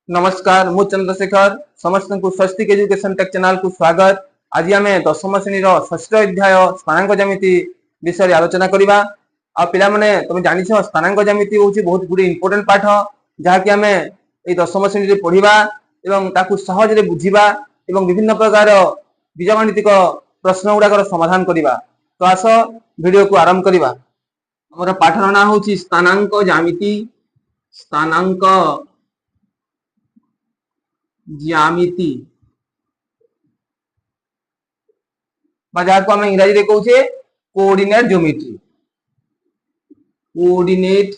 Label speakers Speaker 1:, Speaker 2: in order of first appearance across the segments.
Speaker 1: नमस्कार मु चंद्रशेखर समस्त को स्वस्तिक एजुकेशन टेक चैनल को स्वागत। आज आम दशम श्रेणी षष्ठ अध्याय स्थानांक ज्यामिति विषय आलोचना करवा। पिला माने तुम जानि स्थानांक ज्यामिति होची बहुत गुडी इंपोर्टेंट पाठ जहाँकि आम ए दशम श्रेणी पढ़ा एवं ताकू सहज रे बुझिबा एवं विभिन्न प्रकार बीजगणितिक प्रश्न गुड़ाकर समाधान करवा। तो आस वीडियो को आरंभ करवा। हमर पाठर ना होची स्थानांक ज्यामिति। स्थानांक ज्यामिति जहाँ को इंग्राजी रे कहूचे coordinate geometry. Coordinate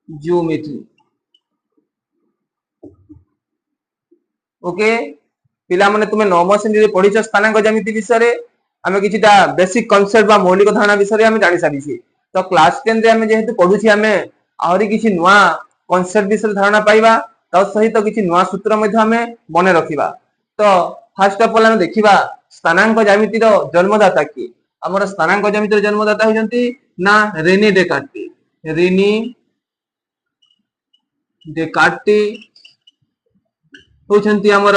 Speaker 1: geometry okay पिला माने तुमे नवम श्रेणी रे पढ़िछ स्थानांक ज्यामिति विषय रे। आमे किछिटा बेसिक कांसेप्ट बा मौलिक धारणा विषय रे आमे जानि सारिछि। तो क्लास 10 रे आमे जेहेतु पढुछि आमे आहुरी किछि नुवा कांसेप्ट विषय धारणा पाइबा सहित किसी नुआ सूत्र बने रखा। तो फास्ट ऑफ ऑल हम देखा स्थानांक ज्यामिति जन्मदाता किए। आम स्थानांक ज्यामिति जन्मदाता होती ना रेनी डेकार्टे। रेनी डेकार्टे होती आमर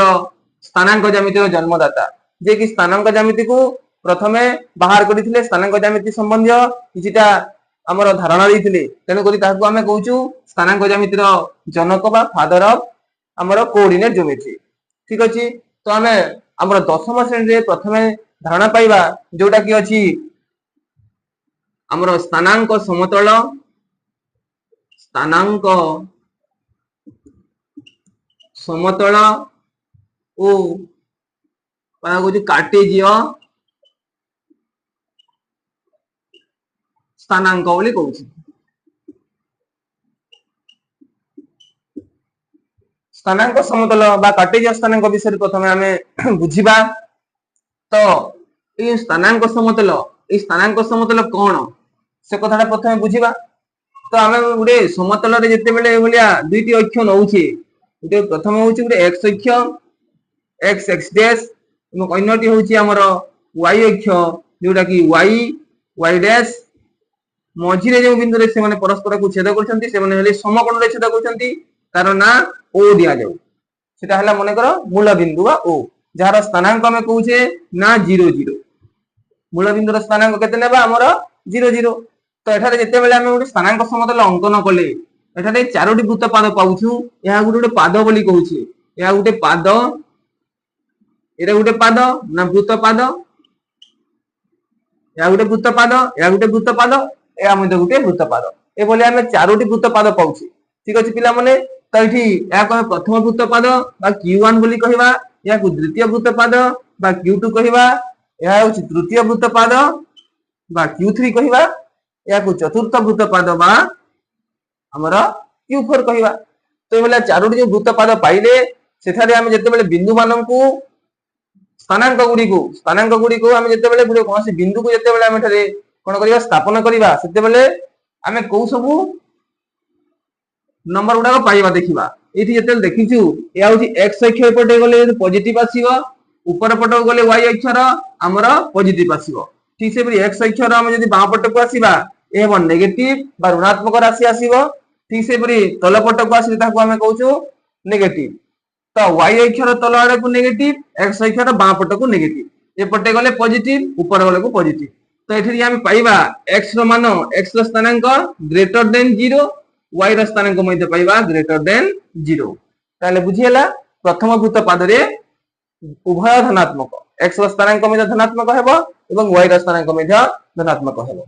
Speaker 1: स्थानांक ज्यामिति जन्मदाता जे कि स्थानांक ज्यामिति को प्रथमे बाहर करते। स्थानांक ज्यामिति संबंधी किछिटा आमर धारणा देते तेणुक आम कहूँ स्थानांक ज्यामितिर जनक बा फादर ऑफ आमर कोऑर्डिनेट ज्योमेट्री। ठीक अच्छे। तो आम आमर दशम श्रेणी प्रथमे धारणा पाइबा जोटा कि अछि आमर स्थानांक समतल। स्थानांक समतल ओ कार्टेजीय स्थानांक बोली कहूँ। स्थानांक समतल बा कार्टेजीय स्थानांक विषय प्रथमे आमे बुझिबा। तो ये स्थानांक समतल कौन से कथाटा प्रथमे बुझिबा। तो आमे गुडे समतल रे जते बेले एभलिया दुईटी अक्ष नउछे गुडे प्रथमे होची गुडे x अक्ष x x डैश एवं अन्यटी होची हमर y अक्ष जोटा कि y y डैश। मझी रे जो बिंदु रे से माने परस्पर को छेद करछंती से माने हेले समकोण रे छेद करछंती तार ना ओ दिया जाऊ। सेटा हला मने करो मूल बिंदु बा ओ जहार स्थानांक हमें कहूचे ना 0 0। मूल बिंदु रो स्थानांक केते नेबा हमर 0 0। तो एठारे जते बेले हमें स्थानांक समतल अंकन कले एठारे चारोटी वृत्त पाद पाउछु। या गुटे पाद बोली कहूचे या गुटे पाद एरे गुटे पाद ना वृत्त पाद या गुटे वृत्त पाद या गुटे वृत्त पाद या मध्ये गुटे वृत्त पाद ए बोले हमें चारोटी वृत्त पाद पाउछु। ठीक अछि पिला माने। तो एठी या को प्रथम वृत्त पाद बा q1 बोली कहिबा या को द्वितीय वृत्त पाद बा q2 कहिबा या होछि तृतीय वृत्त पाद बा q3 कहिबा या को चतुर्थ वृत्त पाद बा हमर q4 कहिबा। तो एबले चारोटी जो वृत्त पाद पाइले सेठारे हम जते बेले बिंदु मानन को स्थानांक गुडी को हम जते बेले गुडे कोनसी बिंदु को जते बेले हम एठारे कोन करिवा स्थापन करिवा सेते बेले हमें को सबु नंबर गुडा को पाइबा देखिबा। एठी जते देखिछु या होची x अक्ष पटे गले पॉजिटिव आसीबो ऊपर पट गले y अक्ष रो हमर पॉजिटिव आसीबो। ठीक से x अक्ष रो हम जदी बाम पट को आसीबा ए हम नेगेटिव बा ऋणात्मक राशि आसीबो। ठीक से तल पट को आसी ताको हम कहूछु नेगेटिव। तो y अक्ष रो तल आड़े को नेगेटिव x अक्ष रो बाम पट को नेगेटिव ए पटे गले पॉजिटिव ऊपर गले को पॉजिटिव। तो एठी हम पाइबा x रो मान x रो स्थानांक ग्रेटर देन 0 y रो स्थानांक मध्ये पाइबा ग्रेटर देन 0। ताले बुझियला प्रथम वृत्त पाद रे उभय धनात्मक x रो स्थानांक मध्ये धनात्मक हेबो एवं y रो स्थानांक मध्ये धनात्मक हेबो।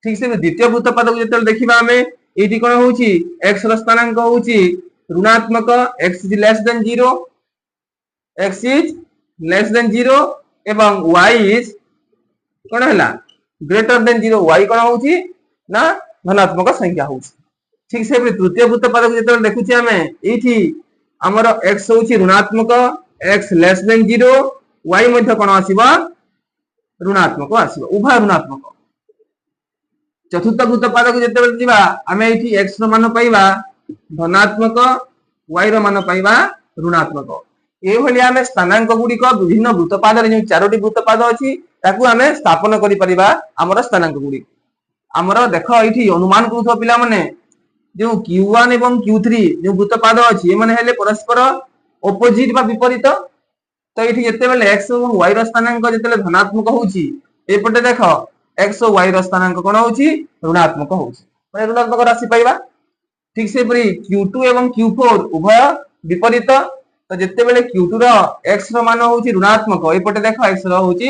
Speaker 1: ठीक से द्वितीय वृत्त पाद को जते देखिबा हमें एठी कोन होउची x रो स्थानांक होउची ऋणात्मक x is less than 0 x is less than 0 एवं y इज कोन हला ग्रेटर देन 0 y कोन होउची ना धनात्मक संख्या होउची। ठीक से तृतीय वृत्त पाद को जते देखुची हमें एठी हमर x होउची ऋणात्मक x लेस देन 0 y मध्ये कोन आसीबा ऋणात्मक आसीबा उभय ऋणात्मक। चतुर्थ वृत्त पाद को जते दिबा हमें एठी x रो मान पाइबा धनात्मक y रो मान पाइबा ऋणात्मक। ए भली हमें स्थानांक गुडी को विभिन्न वृत्त पाद रे जो चारोटी वृत्त पाद अछि ताकू हमें स्थापन करि परिबा हमर स्थानांक गुडी। हमर देखो एठी अनुमान करूथो पिला माने जो Q1 एवं Q3 जो वृत्तपाद अछि ए माने हेले परस्पर ऑपोजिट बा विपरीत। तो ये जेतेबेले x और y रो स्थानांक जेतेबेले धनात्मक होउची एपटे देख x और y रो स्थानांक कोन होउची ऋणात्मक होउची माने ऋणात्मक राशि पाइबा। ठीक से परी Q2 एवं Q4 उभय विपरीत। तो जेतेबेले Q2 रो x रो मान होउची ऋणात्मक एपटे देख x रो होउची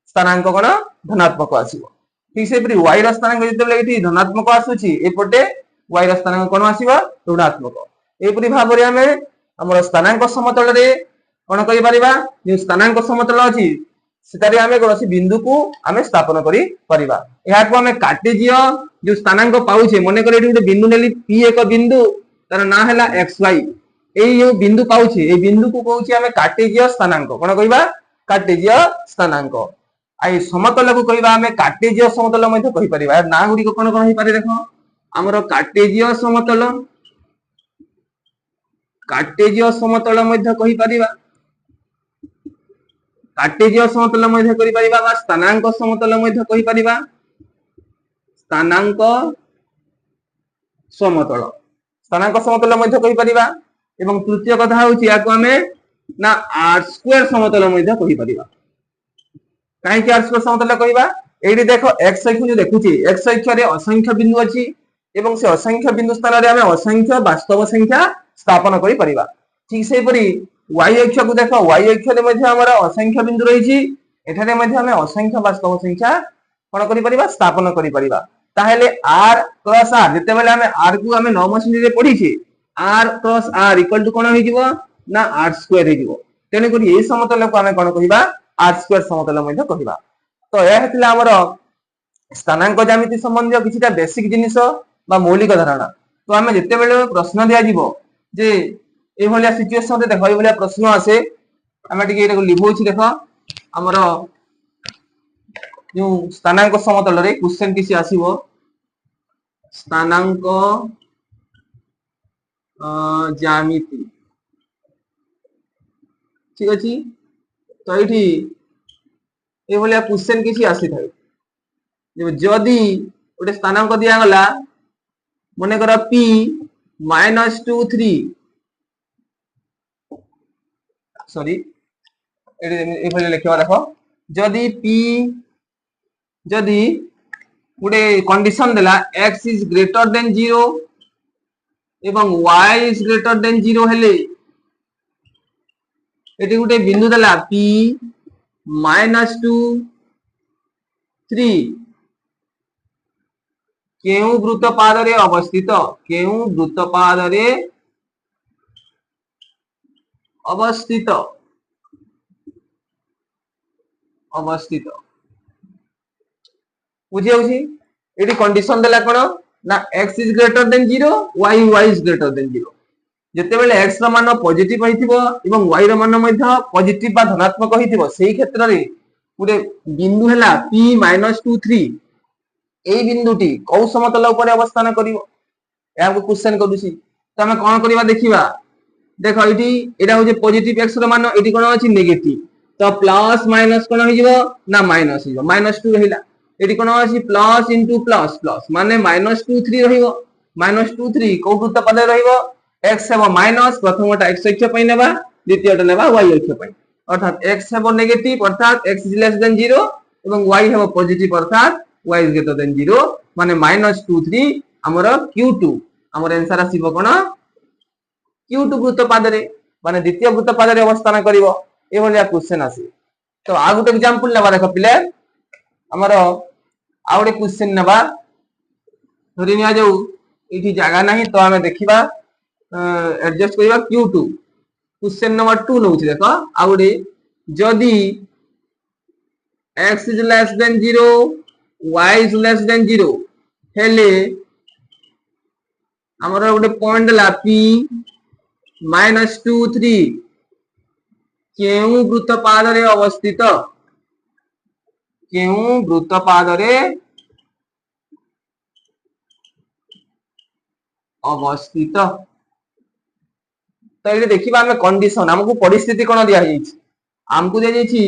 Speaker 1: स्थानांक कोन धनात्मक आसीबो। ठीक से परी y रो स्थानांक जेतेबेले एठी धनात्मक आसुची एपटे y रो स्थानांक कोन आसीबो ऋणात्मक। एपरी भाबरे हमें हमर स्थानांक समतल रे कोन करि परिबा जे स्थानांक समतल अछि सेतारे हमें कोनोसी बिंदु को हमें स्थापन करि परिबा। एहा को हमें कार्टेजीय जो स्थानांक पाउछे मने करे एठी बिंदु नेली p एक बिंदु तार ना हला xy एई जो बिंदु पाउछे ए बिंदु को कहउछि हमें कार्टेजीय स्थानांक कोन कहिबा कार्टेजीय स्थानांक। आई समतल को कहिबा हमें कार्टेजीय समतल मध्ये कहि परिबा। ना गुडी को कोन कोन होई पारे देखो हमरो कार्टेजीय समतल मध्ये कहि परिबा। कार्टेजीय समतल मध्ये करि परिबा बा स्थानांक समतल मध्ये कहि परिबा। स्थानांक समतल मध्ये कहि परिबा। एवं तृतीय कथा होछि याको हमें ना r स्क्वायर समतल मध्ये कहि परिबा। काहे कि r स्क्वायर समतल कहिबा एडी देखो x अक्ष जो देखुची x अक्ष रे असंख्य बिंदु अछि एवं से असंख्य बिंदु स्थान रे हमें असंख्य वास्तव संख्या स्थापन करि परिबा। ठीक से परी y अक्ष को देखो y अक्ष रे मध्ये हमरा असंख्य बिंदु रहिछि एठारे मध्ये हमें असंख्य वास्तव संख्या कोन करि परिबा स्थापन करि परिबा। ताहेले r + r जेतेबेले हमें r को हमें नवम श्रेणी रे पढिछि r + r = कोन होई जिवो ना r स्क्वायर होई जिवो। तेने करी ए समतल को हमें कोन कहिबा r स्क्वायर समतल मध्ये कहिबा। तो ए हेतले हमर स्थानांक ज्यामिति संबंधी किछिटा बेसिक जिनिस बा मौलिक धारणा। तो हमें जेतेबेले प्रश्न दिया जिवो जे ए भलिया सिचुएशन रे देखो ए भलिया प्रश्न आसे हमें टिके एटा लिखौछि देखो हमर जो स्थानांक समतल रे क्वेश्चन किसी आसीबो स्थानांक ज्यामिति। ठीक अछि तो एठी ए भलिया क्वेश्चन किसी आसी थाए जदी ओटे स्थानांक दिया गला मने कर p -2 3 सॉरी ए भलिया लिखवा देखो जदी गुटे कंडीशन देला x इज ग्रेटर देन 0 एवं y इज ग्रेटर देन 0 हेले एटी गुटे बिंदु देला p -2 3 केउ वृत्तपाद रे अवस्थित बुझी होछि। एटी कंडीशन देला कोन ना x is greater than 0 y is greater than 0 जेतेबेले x रो मान पॉजिटिव होइथिबो एवं y रो मान मध्ये पॉजिटिव बा धनात्मक होइथिबो सेही क्षेत्र रे गुटे बिंदु हैला p -2 3 एई बिंदुटी कौ समतल ऊपर अवस्थान करिवो या को क्वेश्चन करूसी। तो हम कोन करिवा देखिबा देखो एटी एटा होजे पॉजिटिव x रो मान एटी कोन अछि नेगेटिव तो प्लस माइनस कोन हो जिवो ना माइनस हो -2 रहिला एटी कोन अछि प्लस इनटू प्लस प्लस माने -2 3 रहिवो -2 3 को वृत्त पद रहिवो x हेबो माइनस प्रथमटा x अक्ष पई नेबा द्वितीयटा नेबा y अक्ष पई अर्थात x हेबो नेगेटिव अर्थात x इज लेस देन 0 एवं y हेबो पॉजिटिव अर्थात y इज ग्रेटर देन 0 माने -2 3 हमर q2 हमर आंसर आसीबो कोन q2 वृत्त पद रे माने द्वितीय वृत्त पद रे अवस्थान करिवो ए भलिया क्वेश्चन आसी। तो आ गुटे एग्जांपल नेबा देखो पिले हमर आ गुटे क्वेश्चन नेबा धरि निया जाऊ एठी जागा नाही तो हमें देखिबा एडजस्ट करिबा q2 क्वेश्चन नंबर 2 नउछि देखो आ गुटे जदी x is less than 0 y is less than 0 हेले हमर गुटे पॉइंट ला p -2 3 केउ वृत्तपाद रे अवस्थित तो ये देखिबा हमें कंडीशन हमको परिस्थिति कोन दिया हिची हमको दिया हिची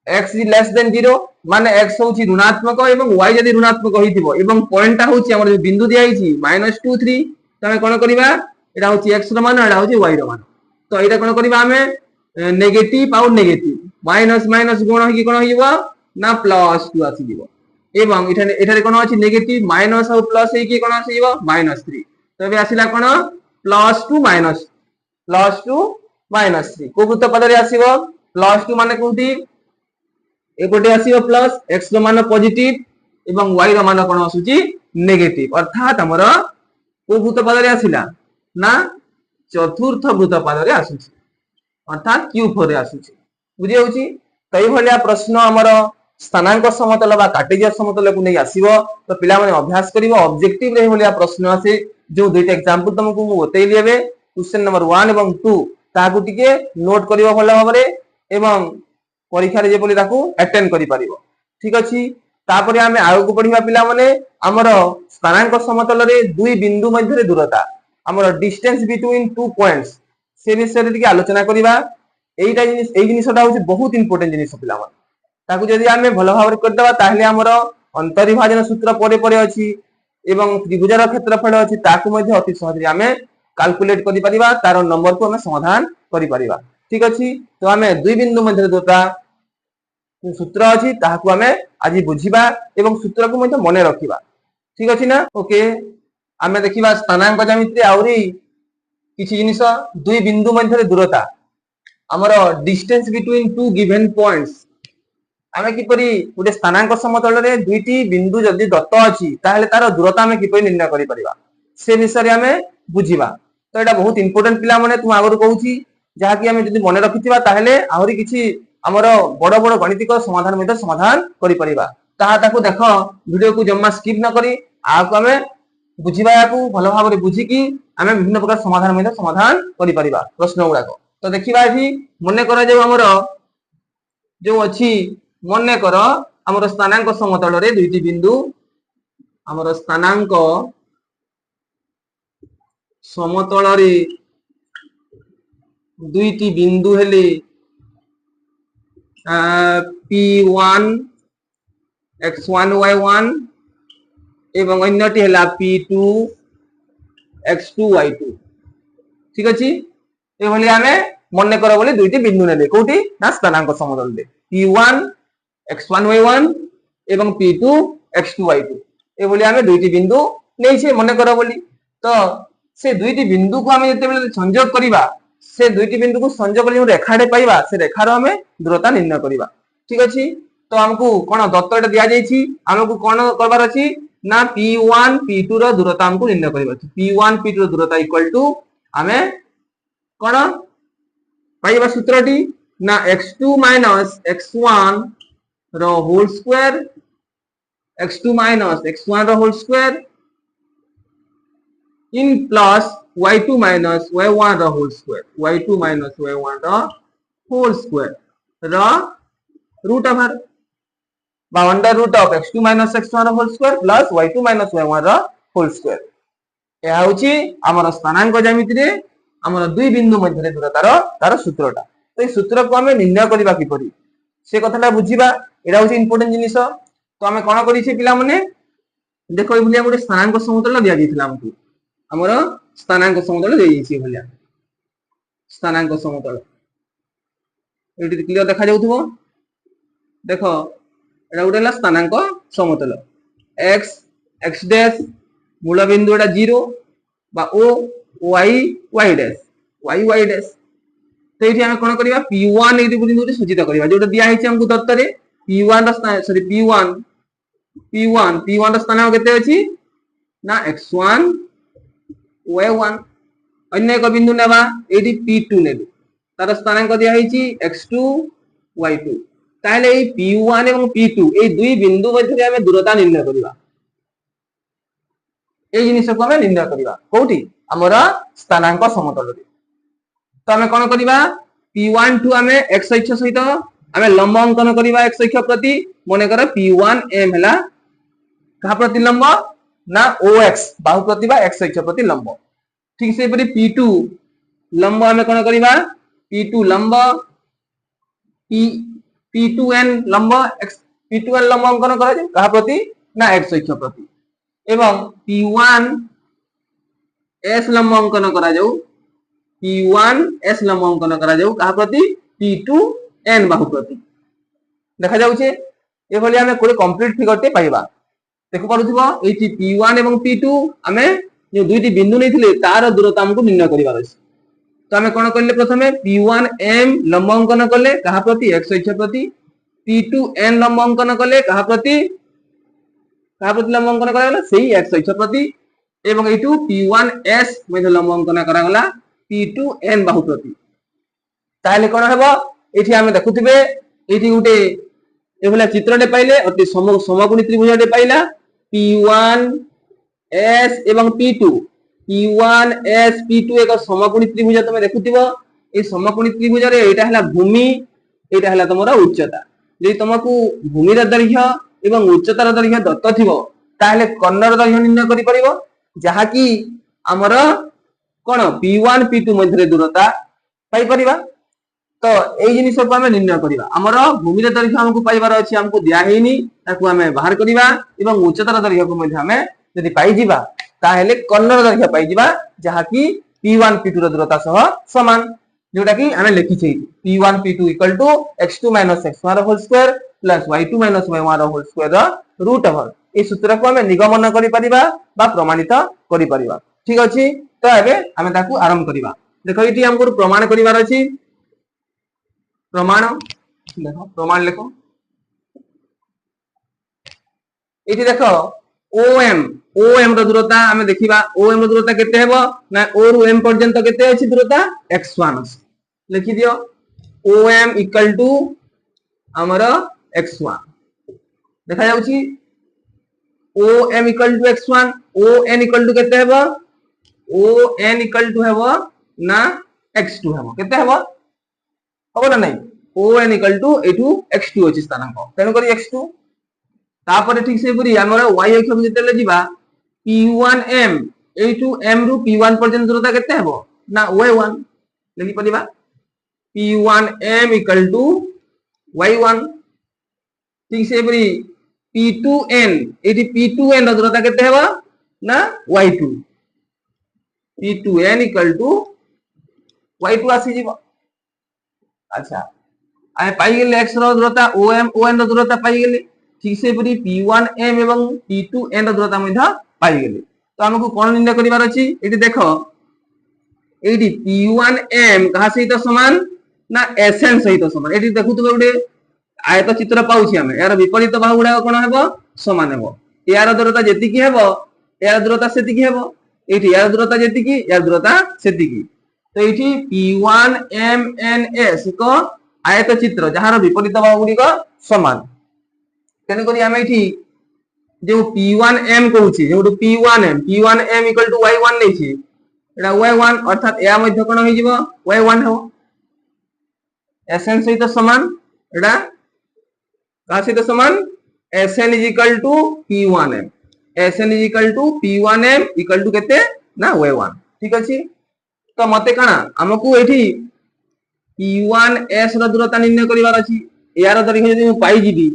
Speaker 1: x इज लेस देन 0 माने x होची ऋणात्मक एवं y जदी ऋणात्मक होइथिबो एवं पॉइंटटा होची हमर जो बिंदु दिया हिची -2 3 तमे कोन करबा एटा होची x रो मान एटा होची y रो मान तो एटा कोन करबा हमें नेगेटिव आउ नेगेटिव माइनस माइनस गुण होई कोन होइबो ना +2 आसी दिबो एवं एठारे कोन अछि नेगेटिव माइनस आउ प्लस हेकी कोन आसीबो -3 तबे आसीला कोन +2 -3 को भूत पदरे आसीबो +2 माने कोठी एपटे आसीबो प्लस x रो मान पॉजिटिव एवं y रो मान कोन आसुची नेगेटिव अर्थात हमर को भूत पदरे आसीला ना चतुर्थ भूत पदरे आसुची अर्थात Q4 रे आसुची बुझी होची तई भलिया प्रश्न हमर स्थानांक समतल बा कार्टेशियन समतल को नै आसीबो तो पिला माने अभ्यास करिवो ऑब्जेक्टिव रे भलिया प्रश्न आसे जो दुईटा एग्जांपल तुमको मु बतै लेबे क्वेश्चन नंबर 1 एवं 2 ताकू टिके नोट करिवो भलो भाबरे एवं परीक्षा रे जे बोली ताकू अटेंड करि परिवो ठीक अछि तापरे हमें आगु को पढिबा पिला माने हमर स्थानांक समतल रे दुई बिंदु मध्य रे दूरता हमर डिस्टेंस बिटवीन टू पॉइंट्स से विषय रे टिके आलोचना करिबा एईटा जिनिस एई जिनिसटा होची बहुत इंपोर्टेंट जिनिस पिला माने ताकू जदी हमें भलो भाबरे कर दबा ताहले हमर अंतर्विभाजन सूत्र परे परे अछि एवं त्रिभुजर क्षेत्रफल अछि ताकू मध्ये अति सहज रे हमें कैलकुलेट करि परिबा तार नंबर को हमें समाधान करि परिबा ठीक अछि तो हमें दुई बिंदु मध्य दूरता सूत्र अछि ताकू हमें आज बुझिबा एवं सूत्र को मध्ये मने रखिबा ठीक अछि ना ओके हमें देखिबा स्थानांक ज्यामिति आउरी किछि जिनिस दुई बिंदु मध्य रे दूरता हमर distance between two given points हमें किपरि गोटे स्थानांक समतल रे दुईटी बिंदु जदी दत्त अछि ताहले तार दूरता हमें किपरि निर्णय करि परिबा से विषय रे हमें बुझिबा तो एटा बहुत इंपोर्टेंट पिला माने तुम आगर कहूची जहा कि हमें जदी मने रखिथिबा ताहले आहुरी किछि हमर बड़ बड़ गणितिक समाधान मध्ये समाधान करि परिबा ताहा ताकू देखो वीडियो को जम्मा स्किप न करी आको हमें बुझिबा याकू भलो भाबरे बुझी कि हमें विभिन्न प्रकार समाधान मध्ये समाधान करि परिबा प्रश्न गुडा को तो देखिबा एठी मने करा जे हमर जो अछि मने कर हमर स्थानांक समतल रे दुईटी बिंदु हमर स्थानांक समतल रे दुईटी बिंदु हेले P1 x1 y1 एवं अन्यटी हेला P2 x2 y2 ठीक अछि ए भली हमें मने कर बोली दुईटी बिंदु नेले कोठी ना स्थानांक समतल रे P1 x1 y1 एवं P2 x2 y2 ए भली हमें दुईटी बिंदु नै छे मने कर बोली तो से दुईटी बिंदु को हमें जते बेले संयोग करिबा से दुईटी बिंदु को संयोग करी रेखाडे पाइबा से रेखार हमें दूरता निर्णय करिबा ठीक अछि तो हमकु कोन दत्तटा दिया जायछि हमकु कोन करबार अछि ना P1 P2 रो दूरता हमकु निर्णय करिबा अछि P1 P2 row दूरता equal to हमें कोन पाइबा सूत्रटी ना x2 x1 रो होल स्क्वायर x2 x1 रो होल स्क्वायर इन प्लस y2 y1 रो होल स्क्वायर y2 y1 रो होल स्क्वायर रो रूट ओवर बा under root of x2 x1 रो whole square plus y2 y1 रो होल स्क्वायर या होची हमर स्थानांक ज्यामिति रे हमर दुई बिंदु मध्य रे दूरतार तार सूत्रटा तो ए सूत्र को हमें निर्णय करिबा कि परि से कथाटा बुझिबा एडा होची इंपोर्टेंट जिनिस तो हमें कोन करि छी पिला माने देखो ए भलिया गोटे स्थानांक समतल दिया दिथिला हमकु हमर स्थानांक समतल देई छी भलिया स्थानांक समतल एटी क्लियर देखा जाउथबो देखो एडा गोटे स्थानांक समतल x x डैश मूल बिंदु एटा 0 बा o y y dash y y dash तो एठी हम कोन करिबा p1 एटी बिंदु रे सूचित करिबा जोटा दिया हिची हमकु दत्त रे p1 रो स्थानांक केते अछि ना x1 y1 अन्य एक बिंदु नेबा एटी p2 नेबे तार स्थानांक दिया हिची x2 y2 ताहले ए p1 एवं p2 ए दुई बिंदु मध्य हमें दूरता निर्णय करिबा ए जिनिस को हमें निर्णय करिबा कोठी हमरा स्थानांक समतल रे तो हमें कोन करिबा p1 टू हमें x अक्ष सहित हमें लंब अंकन करिबा x अक्ष प्रति मने कर p1 m हला कहा प्रति लंब ना ox बाहु प्रति बा x अक्ष प्रति लंब ठीक से परि p2 लंब हमें कोन करिबा p2 लंब p p2n लंब x P2n लंब अंकन करा जाऊ कहा प्रति ना x अक्ष प्रति एवं P1s लंब अंकन करा जाऊ P1s लंब अंकन करा जाऊ कहा प्रति P2n बाहु प्रति देखा जाउछे ए भली हमें कोले कंप्लीट फिगर टे पाइबा देखो पड़ुथिबो एठी P1 एवं P2 हमें जो दुईटी बिंदु नैथिले तार दूरता हमको निर्णय करिवार अछि तो हमें कोन करले प्रथमे P1m लंब अंकन करले कहा प्रति x अक्ष प्रति P2n लंब अंकन करले कहा प्रति लंब अंकन करा गला सेही x अक्ष प्रति एवं एटू P1s मध्ये लंब अंकन करा गला P2n बाहु प्रति ताले कोन हेबो एठी हमें देखुथिबे एठी गुटे एभला चित्रटे पाइले अति समकोणी त्रिभुजटे पाइला P1s एवं P1s P2 एक समकोणी त्रिभुज तुम देखुथिबो ए समकोणी त्रिभुज रे एटा हला भूमि एटा हला तमरा उच्चता जे तुमको भूमि र दैर्घ्य एवं उच्चतार दैर्घ्य दत्त थिबो ताले कर्णर दैर्घ्य निर्णय करि परिबो जहा कि हमर कोन P1 P2 मध्ये दूरता पाई परिबा तो एई जिनिस को हमें निर्णय करिबा हमर भूमि र दैर्घ्य हमको पाइबार अछि हमको दिया हेनी ताकू हमें बाहर करिबा एवं उच्चतार दैर्घ्य को मध्ये हमें यदि पाई जिबा ताहेले कर्णर दैर्घ्य पाई जिबा जहा कि P1 P2 र दूरता सह समान जोटा कि हमें लिखि छै P1 P2 x2 x1 whole square plus y2 y1 whole square root over ए सूत्र को हमें निगमन करि परिबा बा प्रमाणित करि परिबा ठीक अछि तो एबे हमें ताकू आरंभ करिबा देखो इटी हमको प्रमाण करिवार अछि प्रमाण देखो प्रमाण लिखो इटी देखो OM रो दूरता हमें देखिबा OM रो दूरता केते हेबो ना O रु M पर्यंत केते अछि दूरता x1 लिखि दियो OM इक्वल टू हमर x1 देखा जाउची OM equal to x1 ON equal to केते हेबो ON इक्वल टू हेबो ना x2 हेबो केते हेबो हो ना नहीं ON इक्वल टू एटू x2 अछि स्थानांक तेनु करी x2 तापर ठीक से पुरी हमर y अक्ष जेतेले जिबा P1m एटू m रु P1 पर्यंत दूरता केते हेबो ना y1 लिखि परिबा P1m इक्वल टू y1 ठीक से पुरी P2n एटी P2n र दूरता केते हेबो ना y2 P2n equal to y2 आसी जिवो अच्छा आए पाई गेले x रो दूरता ON रो दूरता पाई गेले ठीक से पुरी P1m एवं P2n रो दूरता मध्ये पाई गेले तो हमकु कोन निर्णय करिवार अछि एटी देखो एटी P1m कहा सहित समान ना Sn सहित समान एटी देखु तो गुडे आयत चित्र पाउछि हमें यार विपरीत बाहु गुडा कोन हेबो समान हेबो यार दूरता जेति की हेबो यार दूरता सेति की हेबो एटी यार दूरता जेति की यार दूरता सेति की तो एठी P1mns को आयत चित्र जहार विपरीत बाहु गुडी को समान तेन करी हम एठी जो P1m कहूची जो P1m इक्वल टू y1 नै छी एटा y1 अर्थात या मध्य कोन होई जिवो y1 हो Sn सहित समान एटा का सहित समान Sn is equal to P1m Sn is equal to P1m equal to केते ना y1 ठीक अछि तो मते काना हमकु एठी P1s र दूरता निर्णय करिवार अछि यार दैर्घ्य यदि पाई जिबी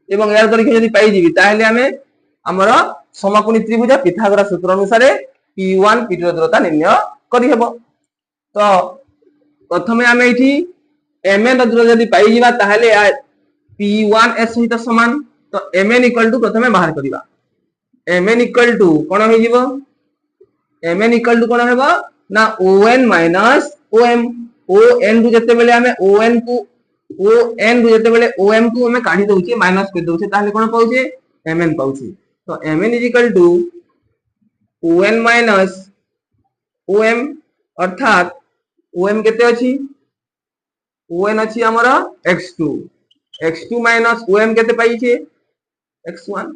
Speaker 1: एवं यार दैर्घ्य यदि पाई जिबी ताहेले हमें हमर समकोणी त्रिभुज पिथागोरस सूत्र अनुसार P1 P2 र दूरता निर्णय करि हेबो तो प्रथमे हमें एठी mn र दूरता यदि पाई जिबा ताहेले P1s सहित समान तो mn इक्वल टू प्रथमे बाहर करिबा mn इक्वल टू कोन होई जिवो mn इक्वल टू कोन हेबो ना ON माइनस OM ON रु जते बेले हमें ON रु जते बेले OM को हमें काढी दउची माइनस कर दउची ताले कोन पाउची mn पाउची तो mn is equal to ON minus OM अर्थात OM केते अछि ON अछि हमर x2 माइनस OM केते पाई छे x1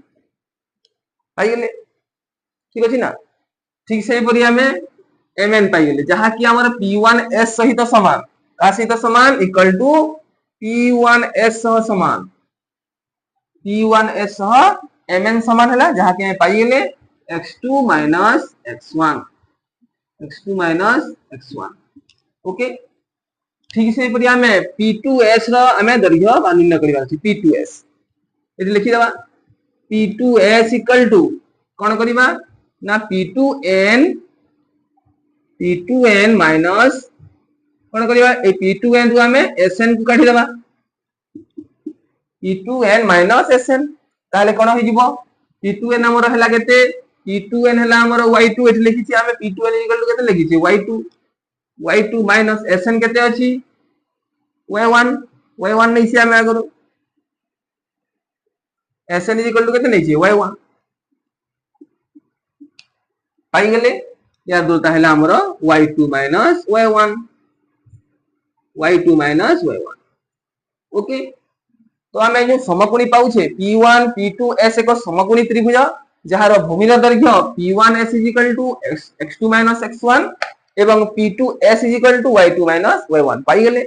Speaker 1: पाई गेले ठीक अछि ना ठीक से परि हमें mn पाई गेले जहा कि हमर P1s सहित समान का सहित समान इक्वल टू P1s सह समान P1s सह mn समान हला जहा कि पाई गेले x2 x1 ओके ठीक से परि हमें P2s रो हमें दैर्घ्य निर्णय करिवार अछि P2s एठी लिखि दबा P2S इक्वल टू कोन करिबा ना P2N माइनस कोन करिबा ए P2N रु हमें SN को काढी दबा P2N माइनस SN ताले कोन होई जिवो P2N हमर हला केते P2N हला हमर Y2 एठी लिखिछि हमें P2N इक्वल टू केते लिखिछि Y2 माइनस SN केते अछि Y1 नै छि हमें आगरो SN इक्वल टू केते नै छि Y1 पाई गेले या दूरता हला हमर Y2 माइनस Y1 ओके तो हमें जो समकोणी पाउछे P1 P2S एक समकोणी त्रिभुज जहार भूमिर दैर्घ्य P1S x2 x1 एवं P2S y2 y1 पाई गेले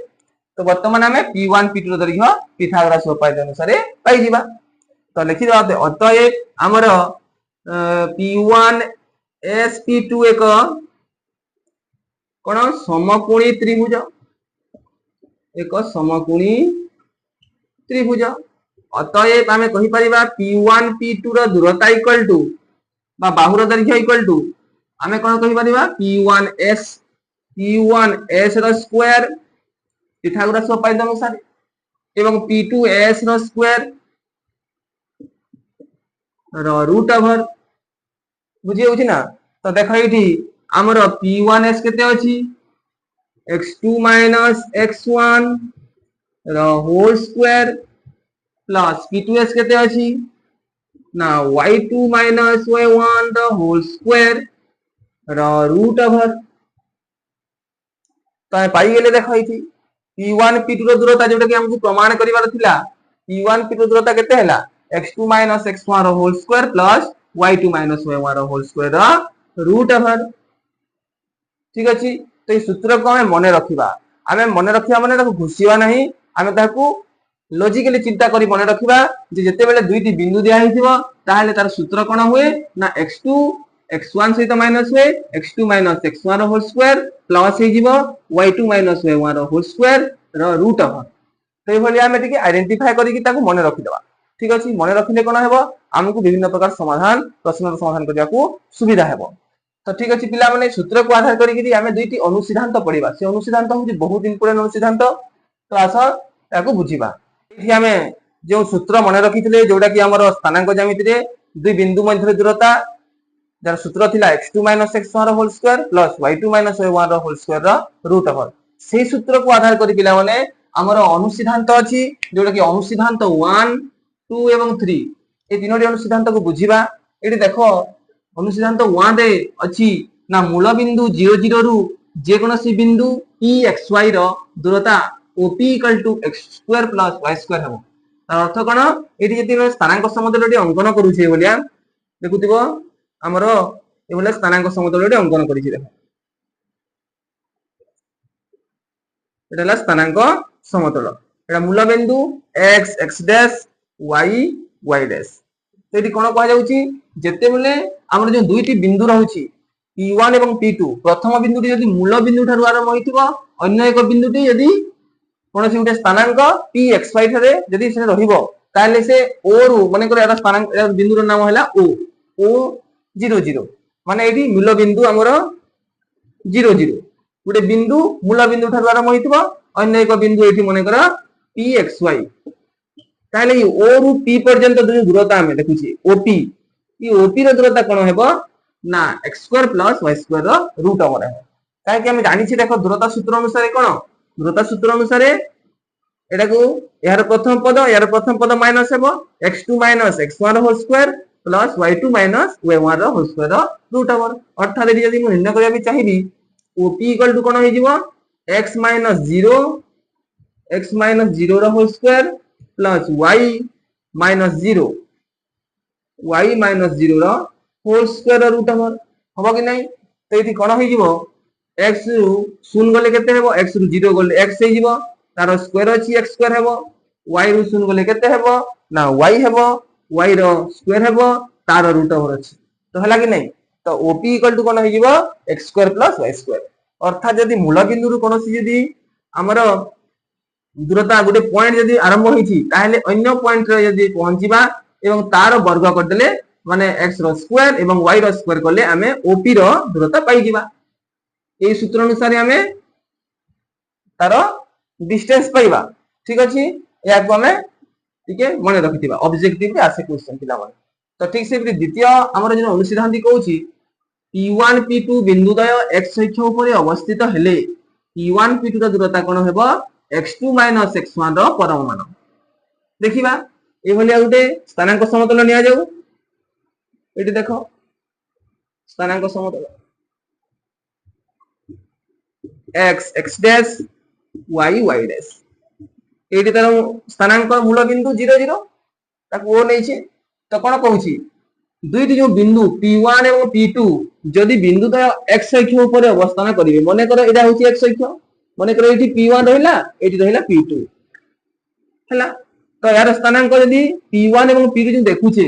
Speaker 1: तो वर्तमान हमें P1 P2 र दैर्घ्य पिथागोरस उपपाद्य अनुसार पाई जिबा तो लिखि दते अतएव हमर P1S P2 एक कोन समकोणी त्रिभुज एक समकोणी त्रिभुज अतएव आमे कहि परिबा P1 P2 raw दूरता equal to बा बाहुर दैर्घ्य इक्वल टू आमे कोन कहि परिबा P1S र स्क्वायर पिथागोरस उपपाद्य अनुसार एवं P2S र स्क्वायर र रूट ओवर बुझी होछि ना तो देखो एठी हमर P1S केते अछि x2 x1 र होल स्क्वायर प्लस P2S केते अछि ना y2 y1 the whole square र रूट ओवर तो पाई गेले देखो इथि P1 P2 रो दूरता जोटा कि हमकु प्रमाण करिवार थिला P1 P2 दूरता केते हला x2 x1 रो whole square plus y2 y1 रो होल स्क्वायर र रूट ओवर ठीक अछि तो ई सूत्र को हमें मने रखिबा माने ताको घुसिबा नहीं हमें ताको लॉजिकली चिंता करी मने रखिबा जे जते बेले दुईटी बिंदु दिया हिथिबो ताहले तार सूत्र कोन हुए ना x2 x1 सहित माइनस हुए x2 x1 रो होल स्क्वायर प्लस हे जिवो y2 y1 रो होल स्क्वायर रो रूट ओवर तो भली हमें टिके आइडेंटिफाई करी कि ताको मने रखिदबा ठीक अछि मने रखिले कोन हेबो हमकु विभिन्न प्रकार समाधान प्रश्नर समाधान करिया को सुविधा हेबो तो ठीक अछि पिला माने सूत्र को आधार करी कि हमें दुईटी अनुसिद्धांत पढिबा से अनुसिद्धांत होछि बहुत इंपोर्टेंट अनुसिद्धांत तो आसा ताको बुझिबा एठी हमें जो सूत्र मने रखिथिले जोटा कि हमर स्थानांक ज्यामिति रे दुई बिंदु मध्य दूरता जार सूत्र थिला x2 x1 रो whole square plus y2 y1 रो होल स्क्वायर रो रूट ओवर सेही सूत्र को आधार करी पिला माने हमर अनुसिद्धांत अछि जोटा कि अनुसिद्धांत 1 2 एवं 3 ए तीनोटी अनुसिद्धांत को बुझिबा एठी देखो अनुसिद्धांत 1 रे अछि ना मूल बिंदु 0 0 रु जे कोनोसी बिंदु p xy रो दूरता OP = x² + y² हेबो तार अर्थ कोन एठी जति स्थानांक समतलटी अंकन करूछे बोलिया देखुथिबो हमरो ए बोले स्थानांक समतलटी अंकन करिछि देखो एटाला स्थानांक समतल एटा मूल बिंदु x x dash y y dash सेठी कोन कहै जाउछि जते बेले हमर जो दुईटी बिंदु रहउछि P1 एवं P2 प्रथम बिंदुटी यदि मूल बिंदु ठारु आरंभ होइथिबो अन्य एक बिंदुटी यदि कोनोसी गुटे स्थानांक p xy थारे यदि से रहिबो ताले से o रु माने कर एटा स्थानांक बिंदुर नाम हला o 0 0 माने एठी मूल बिंदु हमर 0 0 गुटे बिंदु मूल बिंदु ठारु आरंभ होइथिबो अन्य एक बिंदु एठी माने कर p xy ताले o रु p पर्यंत दूरता हमें देखुछि op ई op रो दूरता कोन हेबो ना x² + y² रो रूट ओवर है काहे कि हम जानि छी देखो दूरता सूत्र अनुसार कोन दूरता सूत्र अनुसार एटा को यार प्रथम पद माइनस हेबो x2 x1 whole square plus y2 y1 रो होल स्क्वायर रो रूट ओवर अर्थात यदि हम निर्णय करिया भी चाहिबी op = कोन होई जिवो x - 0 रो होल स्क्वायर प्लस y - 0 रो होल स्क्वायर रो रूट ओवर होबो कि नै तो एठी कोन होई जिवो x रु 0 गले केते हेबो x रु 0 गले x हे जिवो तार स्क्वायर अछि x² हेबो y रु 0 गले केते हेबो ना y हेबो y रो स्क्वायर हेबो तार रूट ओवर अछि तो हला कि नै तो op = कोन होई जिवो x² + y² अर्थात यदि मूल बिंदु रु कोनोसी यदि हमर दूरता गोटे पॉइंट जदि आरंभ होईची ताहले अन्य पॉइंट रे जदि पहुंचीबा एवं तार वर्ग करदेले माने x रो स्क्वायर एवं y रो स्क्वायर करले हमें OP रो दूरता पाई जिबा ए सूत्र अनुसार हमें तार डिस्टेंस पाइबा ठीक अछि या को हमें ठीके मने रखिथिबा ऑब्जेक्टिव रे आसे क्वेश्चन पिला माने तो ठीक से द्वितीय हमर जे अनुसिद्धांति कहूची P1 P2 बिंदुद्वय x अक्ष ऊपर अवस्थित हेले P1 P2 रो दूरता कोन हेबो x2 - x1 रो परम मान देखिबा ए भलिया गुटे स्थानांक समतल निया जाऊ एटी देखो स्थानांक समतल x x dash y y dash eighty तार स्थानांक मूल बिंदु 0 0 ताको ओ नैछे तो कोन कहूची दुईटी जो बिंदु P1 एवं P2 जदि बिंदु द्वय x अक्ष ऊपर अवस्थान करिवे माने कर एटा होची x अक्ष माने कर एटी P1 रहिला एटी रहिला P2 हैला तो यार स्थानांक यदि P1 एवं P2 जो देखुचे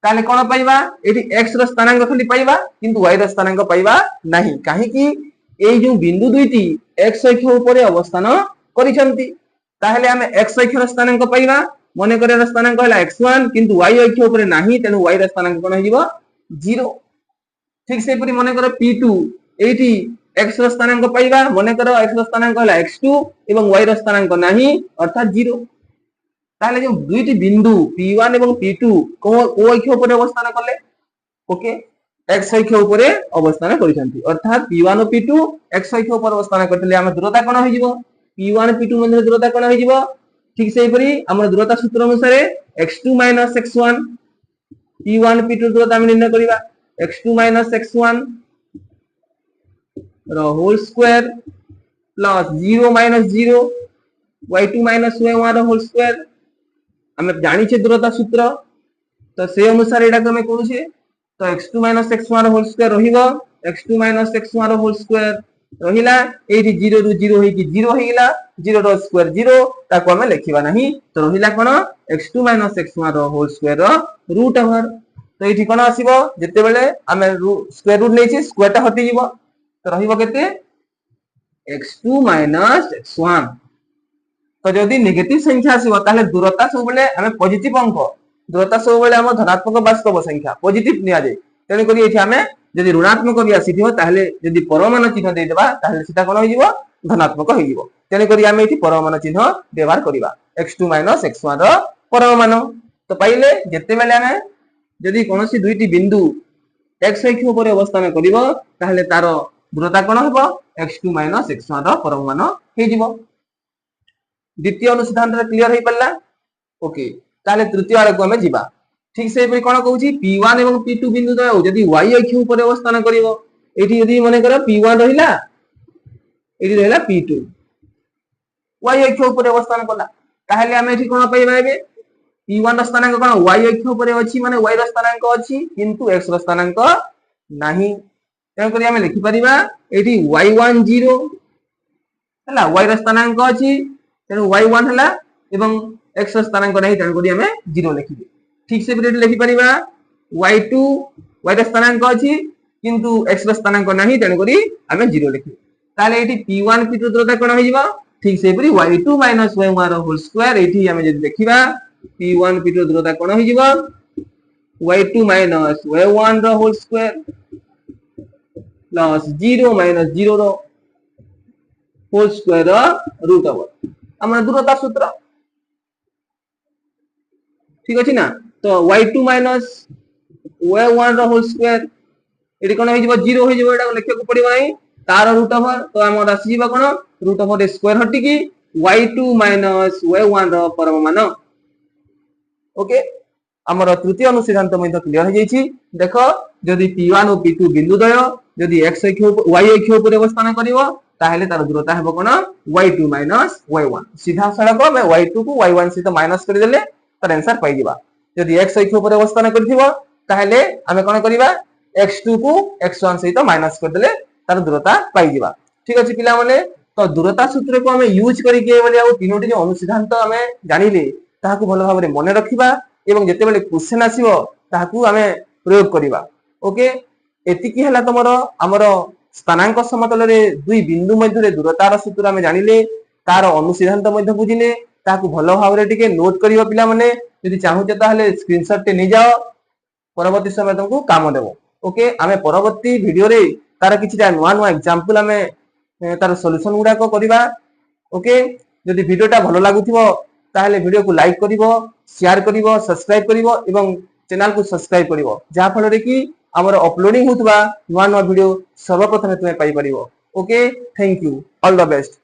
Speaker 1: ताले कोन पाइबा एटी x रो स्थानांक खाली पाइबा किंतु y रो स्थानांक पाइबा नाही काहे कि एई जो बिंदु दुईटी x अक्ष ऊपर अवस्थान करिसंती ताहले हमें x अक्ष रो स्थानांक पाइबा मने करे स्थानांक हला x1 किंतु y अक्ष ऊपर नाही तेनु y रो स्थानांक कोन हिबो 0 ठीक से परि मने करे P2 एटी x रो स्थानांक पाइबा मने करे x रो स्थानांक हला x2 एवं y रो स्थानांक नाही अर्थात 0 ताले जो दुईटी बिंदु P1 एवं P2 को अक्ष ऊपर अवस्थान करले ओके x अक्ष ऊपर अवस्थान करिसंती अर्थात P1 और P2 x अक्ष ऊपर अवस्थान करतले हम दूरता कोन हिजिबो P1 P2 मध्ये दूरता कोन हिजिबो ठीक से परि हमर दूरता सूत्र अनुसार x2 - x1 P1 P2 दूरता हम निर्णय करिबा x2 - x1 रो whole square plus 0 - 0 y2 - y1 रो होल स्क्वायर हमें जानि छे दूरता सूत्र तो से अनुसार एटा को हम कहू छे तो x2 - x1 रो होल स्क्वायर रहिबो x2 - x1 रो होल स्क्वायर रहिला एटी 0 रु 0 होई कि 0 होइला 0 रो स्क्वायर 0 ताको हम लिखिबा नाही तो रहिला कोन x2 - x1 रो होल स्क्वायर रो रूट ओवर तो एठी कोन आसीबो जते बेले हमें स्क्वायर रूट लेछि स्क्वायर ता हटि जिवो तो रहिबो केते x2 - x1 तो जदि नेगेटिव संख्या आसीबो ताले दूरता सब बेले हमें पॉजिटिव अंक दूरता सब बेले हम धनात्मक वास्तव संख्या पॉजिटिव निया जाय तेने करी एठी हमें जदि ऋणात्मक भी आसीथिबो ताले जदि परमान चिन्ह दे देबा ताले सीधा कोन होई जिवो धनात्मक होई जिवो तेने करी हमें एठी परमान चिन्ह व्यवहार करिबा x2 - x1 रो परमान तो पाइले जते बेले हमें जदि कोनोसी दुईटी बिंदु x अक्ष ऊपर अवस्थान करिवो ताले तार दूरता कोन हेबो x2 - x1 रो परमान हे जिवो द्वितीय अनुसिद्धांत क्लियर हे पल्ला ओके ताले तृतीय आरे को हमें जिबा ठीक से परि कोन कहूची P1 एवं P2 बिंदु द्वय जदि y अक्ष ऊपर अवस्थान करिवो एठी यदि माने कर P1 रहिला एठी रहिला P2 y अक्ष ऊपर अवस्थान कला ताहले हम एठी कोन पाइबा एबे P1 रो स्थानांक कोन y अक्ष ऊपर अछि माने y रो स्थानांक अछि किंतु x रो स्थानांक नाही तेन करी हम लिखि परिबा एठी y1 0 हला y रो स्थानांक अछि तेनु y1 हला एवं x रो स्थानांक नाही तेन करी हम 0 लिखिबे ठीक से भी लिखि परिबा y2 y रो स्थानांक अछि किंतु x रो स्थानांक नाही तेन करी हमें 0 लिखि ताले एठी P1 P2 दूरता कोन होई जिवो ठीक से परि y2 - y1 रो होल स्क्वायर एठी हमें जदि देखिबा P1 P2 दूरता कोन होई जिवो y2 - y1 रो होल स्क्वायर प्लस 0 - 0 रो होल स्क्वायर रूट ओवर हमर दूरता सूत्र ठीक अछि ना तो y2 - y1 रो होल स्क्वायर एडी कोन होई जिवो 0 होई जिवो एटा लिखिया को पड़िबो नै तार रूट ओवर तो हमर राशि जिवो कोन रूट ओवर स्क्वायर हटि की y2 - y1 रो परम मान ओके हमर तृतीय अनुसिद्धांत मध्ये क्लियर हो जाईछि देखो जदि P1 और P2 बिंदु द्वय जदि x अक्ष y अक्ष ऊपर अवस्थान करिवो ताहले तार दूरता हेबो कोन y2 - y1 सीधा सड़क में y2 को y1 से तो माइनस कर देले तार आंसर पाई दिबा जदि x अक्ष ऊपर अवस्थान करथिबो ताहले हमें कोन करिबा x2 को x1 से तो माइनस कर देले तार दूरता पाई दिबा ठीक अछि पिला माने तो दूरता सूत्र को हमें यूज करी के बोले आ तीनोटी जो अनुसिद्धांत हमें जानिले ताहाकू भलो भाबरे मने रखिबा एवं जते बेले क्वेश्चन आसीबो ताहाकू हमें प्रयोग करिबा ओके एतिकी हला तमरो हमरो स्थानांक समतल रे दुई बिंदु मध्य रे दूरतार सूत्र हमें जानिले तार अनुसिद्धांत मध्य बुझिने ताकू भल भाव टिके नोट करियो पिला माने यदि चाहुचे ताहले स्क्रीनशॉट टे नै जाओ परवर्ती समय तुमको काम देबो। ओके आमे परवर्ती वीडियो रे तार किछिटा नुवा नुवा एग्जांपल आमे तार सॉल्यूशन गुडा को करिबा। ओके यदि वीडियोटा भलो लागुथिबो ताहले वीडियो को लाइक करिवो शेयर करिवो सब्सक्राइब करिवो एवं चैनल को सब्सक्राइब करिवो जा फल रे कि हमर अपलोडिंग होतबा नुवा नुवा वीडियो सर्वप्रथम तुमे पाई परिवो। Okay thank you all the best.